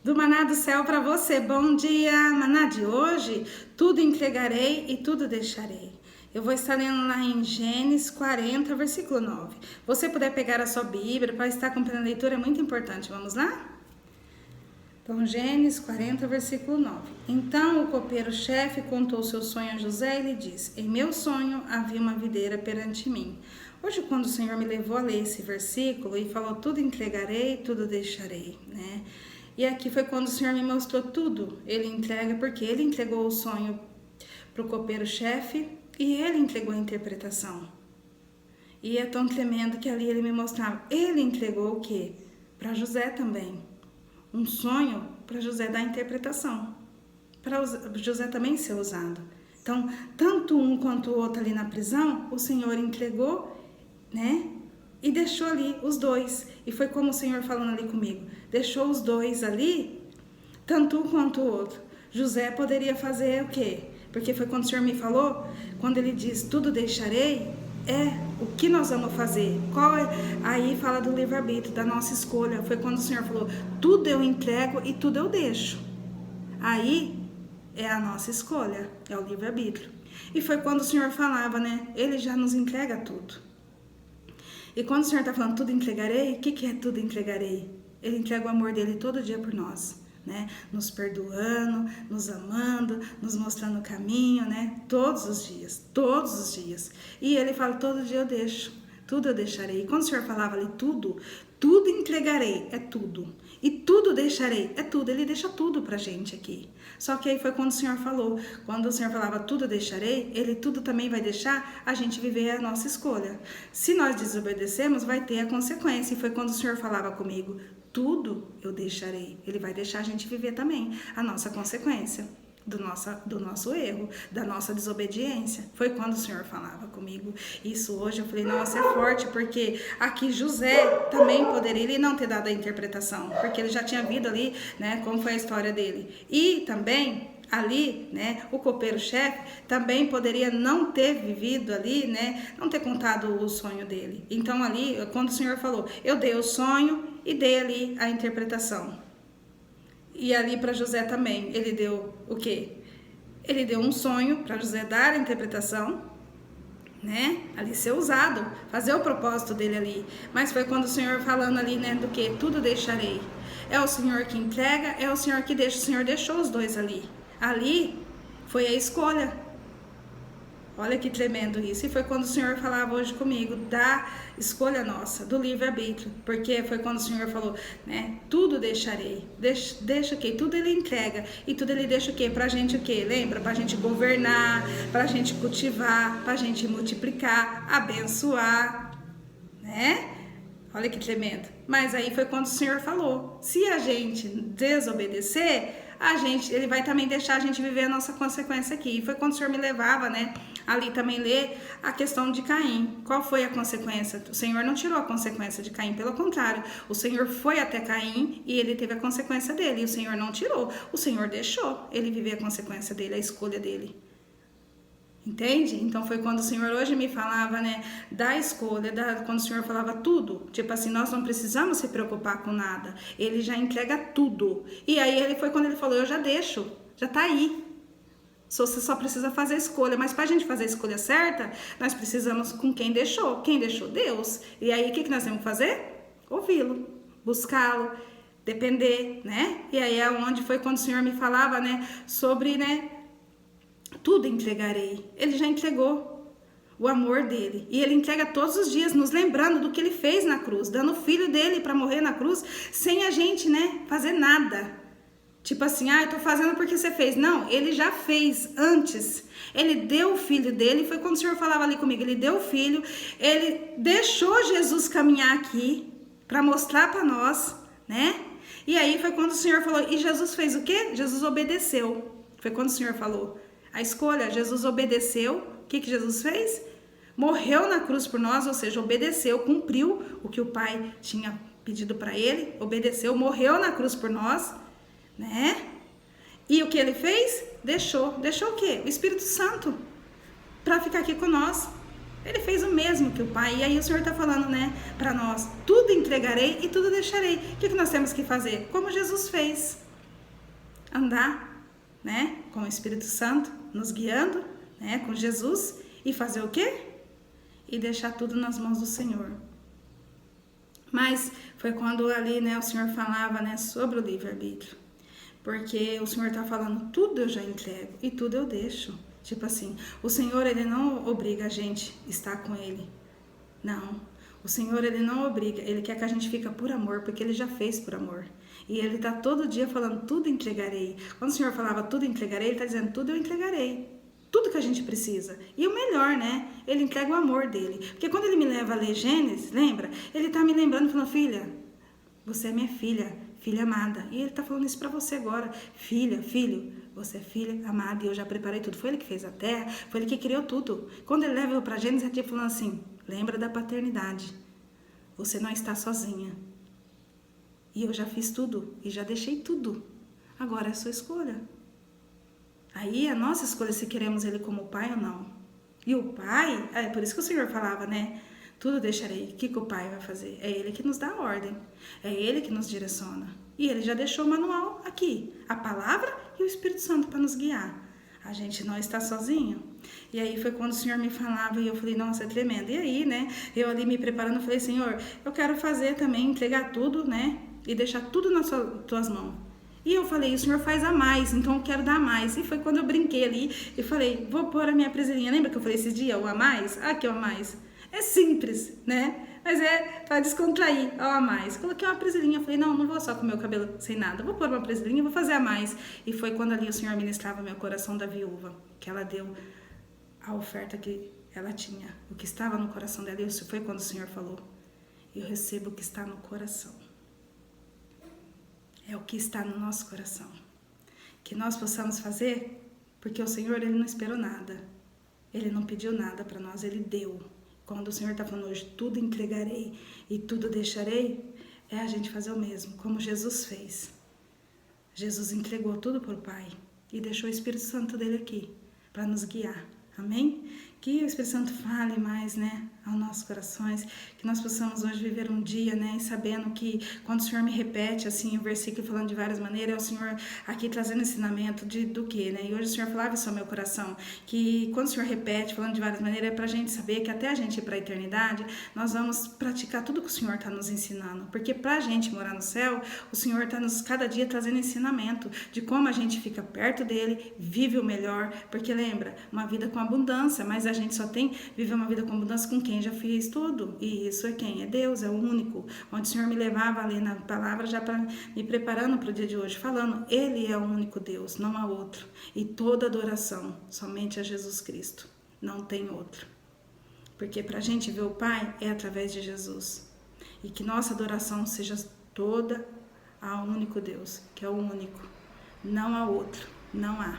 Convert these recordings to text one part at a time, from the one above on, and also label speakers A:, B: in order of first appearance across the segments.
A: Do Maná do Céu para você. Bom dia, Maná de hoje. Tudo entregarei e tudo deixarei. Eu vou estar lendo lá em Gênesis 40, versículo 9. Você puder pegar a sua Bíblia para estar acompanhando a leitura, é muito importante. Vamos lá? Então, Gênesis 40, versículo 9. Então o copeiro-chefe contou seu sonho a José e lhe disse: em meu sonho havia uma videira perante mim. Hoje, quando o Senhor me levou a ler esse versículo e falou: tudo entregarei, tudo deixarei, né? E aqui foi quando o Senhor me mostrou tudo. Ele entrega, porque ele entregou o sonho para o copeiro-chefe e ele entregou a interpretação. E é tão tremendo que ali ele me mostrava. Ele entregou o quê? Para José também. Um sonho para José dar interpretação. Para José também ser usado. Então, tanto um quanto o outro ali na prisão, o Senhor entregou, né? E deixou ali os dois. E foi como o Senhor falando ali comigo. Deixou os dois ali, tanto um quanto o outro. José poderia fazer o quê? Porque foi quando o Senhor me falou, quando ele diz, tudo deixarei, é o que nós vamos fazer. Qual é? Aí fala do livre-arbítrio, da nossa escolha. Foi quando o Senhor falou, tudo eu entrego e tudo eu deixo. Aí é a nossa escolha, é o livre-arbítrio. E foi quando o Senhor falava, né? Ele já nos entrega tudo. E quando o Senhor está falando tudo entregarei, o que é tudo entregarei? Ele entrega o amor dele todo dia por nós, né? Nos perdoando, nos amando, nos mostrando o caminho, né? Todos os dias, todos os dias. E ele fala, todo dia eu deixo, tudo eu deixarei. E quando o Senhor falava ali tudo entregarei, é tudo. E tudo deixarei, é tudo. Ele deixa tudo pra gente aqui. Só que aí foi quando o Senhor falou. Quando o Senhor falava tudo deixarei, ele tudo também vai deixar a gente viver a nossa escolha. Se nós desobedecemos, vai ter a consequência. E foi quando o Senhor falava comigo, tudo eu deixarei. Ele vai deixar a gente viver também a nossa consequência. Do nosso erro, da nossa desobediência. Foi quando o Senhor falava comigo. Isso hoje eu falei, nossa, é forte, porque aqui José também poderia ele não ter dado a interpretação, porque ele já tinha visto ali, né, como foi a história dele. E também ali, né, o copeiro-chefe também poderia não ter vivido ali, né, não ter contado o sonho dele. Então ali, quando o Senhor falou, eu dei o sonho e dei ali a interpretação. E ali para José também, ele deu o quê? Ele deu um sonho para José dar a interpretação, né? Ali ser usado, fazer o propósito dele ali. Mas foi quando o Senhor falando ali, né, do que? Tudo deixarei. É o Senhor que entrega, é o Senhor que deixa. O Senhor deixou os dois ali. Ali foi a escolha. Olha que tremendo isso. E foi quando o Senhor falava hoje comigo da escolha nossa, do livre-arbítrio. Porque foi quando o Senhor falou, né? Tudo deixarei. Deixa o quê? Tudo ele entrega. E tudo ele deixa o quê? Pra gente o quê? Lembra? Pra gente governar, pra gente cultivar, pra gente multiplicar, abençoar, né? Olha que tremendo. Mas aí foi quando o Senhor falou, se a gente desobedecer, ele vai também deixar a gente viver a nossa consequência aqui. E foi quando o Senhor me levava, né, ali também ler a questão de Caim. Qual foi a consequência? O Senhor não tirou a consequência de Caim, pelo contrário, o Senhor foi até Caim e ele teve a consequência dele, e o Senhor não tirou, o Senhor deixou ele viver a consequência dele, a escolha dele. Entende? Então foi quando o Senhor hoje me falava, né, da escolha, quando o Senhor falava tudo, tipo assim, nós não precisamos se preocupar com nada, ele já entrega tudo. E aí ele foi quando ele falou, eu já deixo, já tá aí. Você só precisa fazer a escolha, mas pra gente fazer a escolha certa, nós precisamos com quem deixou. Quem deixou? Deus. E aí o que nós temos que fazer? Ouvi-lo, buscá-lo, depender, né? E aí é onde foi quando o Senhor me falava, né, sobre, né, tudo entregarei. Ele já entregou o amor dele. E ele entrega todos os dias, nos lembrando do que ele fez na cruz, dando o filho dele para morrer na cruz, sem a gente, né, fazer nada. Tipo assim, eu tô fazendo porque você fez. Não, ele já fez antes. Ele deu o filho dele, foi quando o Senhor falava ali comigo, ele deu o filho, ele deixou Jesus caminhar aqui para mostrar para nós, né? E aí foi quando o Senhor falou, e Jesus fez o quê? Jesus obedeceu. Foi quando o Senhor falou, a escolha, Jesus obedeceu. O que Jesus fez? Morreu na cruz por nós, ou seja, obedeceu, cumpriu o que o Pai tinha pedido para ele, obedeceu, morreu na cruz por nós, né? E o que ele fez? Deixou o quê? O Espírito Santo para ficar aqui com nós. Ele fez o mesmo que o Pai. E aí o Senhor está falando, né, para nós, tudo entregarei e tudo deixarei. O que nós temos que fazer? Como Jesus fez. andar, né, com o Espírito Santo nos guiando, né, com Jesus, e fazer o quê? E deixar tudo nas mãos do Senhor. Mas foi quando ali, né, o Senhor falava, né, sobre o livre-arbítrio. Porque o Senhor está falando, tudo eu já entrego e tudo eu deixo. Tipo assim, o Senhor, Ele não obriga a gente a estar com Ele. Não. O Senhor, Ele não obriga. Ele quer que a gente fique por amor, porque Ele já fez por amor. E Ele está todo dia falando, tudo entregarei. Quando o Senhor falava, tudo entregarei, Ele está dizendo, tudo eu entregarei. Tudo que a gente precisa. E o melhor, né? Ele entrega o amor dele. Porque quando Ele me leva a ler Gênesis, lembra? Ele está me lembrando, falando, filha, você é minha filha, filha amada. E Ele está falando isso para você agora. Filha, filho, você é filha amada e eu já preparei tudo. Foi Ele que fez a terra, foi Ele que criou tudo. Quando Ele leva eu para Gênesis, Ele está falando assim, lembra da paternidade. Você não está sozinha. E eu já fiz tudo e já deixei tudo. Agora é a sua escolha. Aí é a nossa escolha se queremos Ele como pai ou não. E o pai, é por isso que o Senhor falava, né? Tudo deixarei. O que o pai vai fazer? É Ele que nos dá a ordem. É Ele que nos direciona. E Ele já deixou o manual aqui. A palavra e o Espírito Santo para nos guiar. A gente não está sozinho. E aí foi quando o Senhor me falava e eu falei, nossa, é tremendo. E aí, né? Eu ali me preparando, falei, Senhor, eu quero fazer também, entregar tudo, né? E deixar tudo nas tuas mãos. E eu falei, o Senhor faz a mais, então eu quero dar mais. E foi quando eu brinquei ali e falei, vou pôr a minha presilhinha. Lembra que eu falei esses dias, o a mais? Ah, que é o a mais. É simples, né? Mas é para descontrair, ó, a mais. Coloquei uma presilhinha, falei, não vou só com o meu cabelo sem nada. Vou pôr uma presilhinha, vou fazer a mais. E foi quando ali o Senhor ministrava meu coração da viúva, que ela deu a oferta que ela tinha. O que estava no coração dela, isso foi quando o Senhor falou, eu recebo o que está no coração. É o que está no nosso coração. Que nós possamos fazer, porque o Senhor, Ele não esperou nada. Ele não pediu nada para nós, Ele deu. Quando o Senhor está falando hoje, tudo entregarei e tudo deixarei, é a gente fazer o mesmo, como Jesus fez. Jesus entregou tudo para o Pai e deixou o Espírito Santo dele aqui, para nos guiar. Amém? Que o Espírito Santo fale mais, né, aos nossos corações, que nós possamos hoje viver um dia, né, sabendo que quando o Senhor me repete, assim, o versículo falando de várias maneiras, é o Senhor aqui trazendo ensinamento do que, né, e hoje o Senhor falava isso ao meu coração, que quando o Senhor repete, falando de várias maneiras, é pra gente saber que até a gente ir pra eternidade, nós vamos praticar tudo que o Senhor tá nos ensinando, porque pra gente morar no céu, o Senhor tá nos cada dia trazendo ensinamento de como a gente fica perto dele, vive o melhor, porque lembra, uma vida com abundância, mas a gente só tem viver uma vida com abundância com quem já fez tudo. E isso é quem? É Deus, é o único. Onde o Senhor me levava ali na palavra já para me preparando para o dia de hoje, falando, Ele é o único Deus, não há outro. E toda adoração somente a Jesus Cristo. Não tem outro. Porque para a gente ver o Pai é através de Jesus. E que nossa adoração seja toda ao único Deus, que é o único. Não há outro, não há.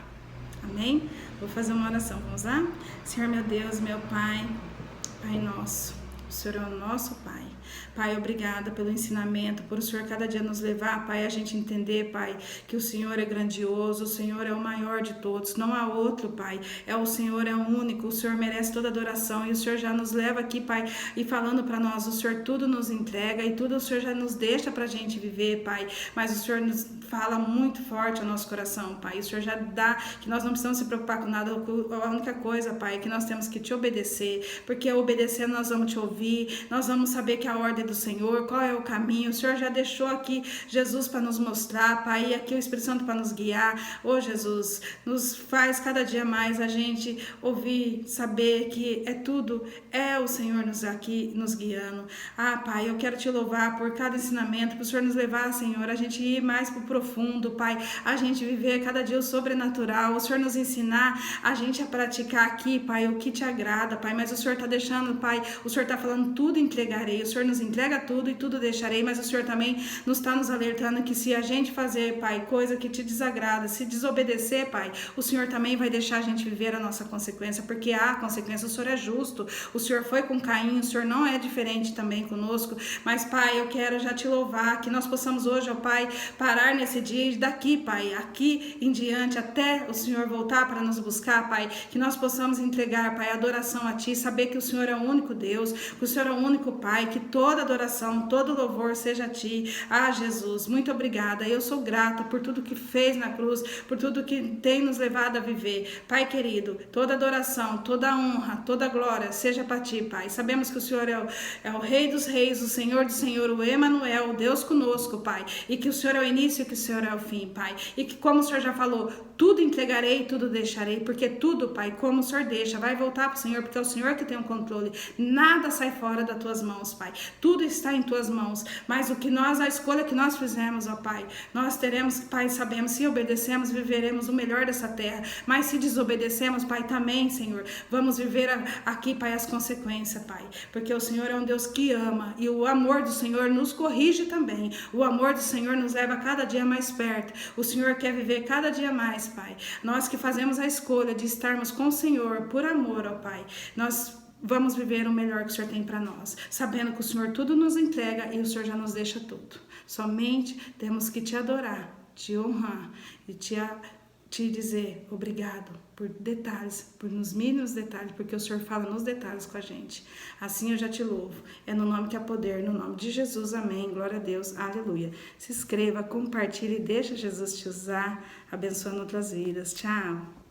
A: Amém? Vou fazer uma oração, vamos lá? Senhor meu Deus, meu Pai, Pai nosso, o Senhor é o nosso Pai. Pai, obrigada pelo ensinamento, por o Senhor cada dia nos levar, Pai, a gente entender, Pai, que o Senhor é grandioso, o Senhor é o maior de todos, não há outro, Pai, o Senhor é o único, o Senhor merece toda adoração e o Senhor já nos leva aqui, Pai, e falando para nós, o Senhor tudo nos entrega e tudo o Senhor já nos deixa pra gente viver, Pai, mas o Senhor nos fala muito forte ao nosso coração, Pai, o Senhor já dá, que nós não precisamos se preocupar com nada, a única coisa, Pai, é que nós temos que te obedecer, porque obedecendo nós vamos te ouvir, nós vamos saber que a ordem do Senhor, qual é o caminho, o Senhor já deixou aqui Jesus para nos mostrar, Pai, e aqui o Espírito Santo para nos guiar, Jesus, nos faz cada dia mais a gente ouvir, saber que é tudo, é o Senhor aqui nos guiando, Pai, eu quero te louvar por cada ensinamento, para o Senhor nos levar, Senhor, a gente ir mais para o profundo, Pai, a gente viver cada dia o sobrenatural, o Senhor nos ensinar a gente a praticar aqui, Pai, o que te agrada, Pai, mas o Senhor está deixando, Pai, o Senhor está falando tudo entregarei, o Senhor nos entrega tudo e tudo deixarei, mas o Senhor também nos está nos alertando que se a gente fazer, Pai, coisa que te desagrada, se desobedecer, Pai, o Senhor também vai deixar a gente viver a nossa consequência, porque há consequência, o Senhor é justo, o Senhor foi com Caim, o Senhor não é diferente também conosco, mas, Pai, eu quero já te louvar, que nós possamos hoje, ó Pai, parar nesse dia e daqui, Pai, aqui em diante, até o Senhor voltar para nos buscar, Pai, que nós possamos entregar, Pai, adoração a Ti, saber que o Senhor é o único Deus, que o Senhor é o único Pai, que toda adoração, todo louvor seja a Ti. Ah, Jesus, muito obrigada. Eu sou grata por tudo que fez na cruz, por tudo que tem nos levado a viver. Pai querido, toda adoração, toda honra, toda glória seja para Ti, Pai. Sabemos que o Senhor é o Rei dos Reis, o Senhor do Senhor, o Emanuel, o Deus conosco, Pai. E que o Senhor é o início e que o Senhor é o fim, Pai. E que, como o Senhor já falou, tudo entregarei, tudo deixarei, porque tudo, Pai, como o Senhor deixa, vai voltar para o Senhor, porque é o Senhor que tem o controle. Nada sai fora das Tuas mãos, Pai. Tudo está em Tuas mãos. Mas o que nós, a escolha que nós fizemos, ó Pai, nós teremos, Pai, sabemos, se obedecemos, viveremos o melhor dessa terra. Mas se desobedecemos, Pai, também, Senhor, vamos viver aqui, Pai, as consequências, Pai. Porque o Senhor é um Deus que ama e o amor do Senhor nos corrige também. O amor do Senhor nos leva cada dia mais perto. O Senhor quer viver cada dia mais, Pai. Nós que fazemos a escolha de estarmos com o Senhor por amor, ó Pai, nós vamos viver o melhor que o Senhor tem para nós, sabendo que o Senhor tudo nos entrega e o Senhor já nos deixa tudo. Somente temos que Te adorar, Te honrar e te dizer obrigado por detalhes, por nos mínimos detalhes, porque o Senhor fala nos detalhes com a gente. Assim eu já Te louvo. É no nome que há poder, no nome de Jesus, amém. Glória a Deus, aleluia. Se inscreva, compartilhe e deixa Jesus te usar, abençoando outras vidas. Tchau.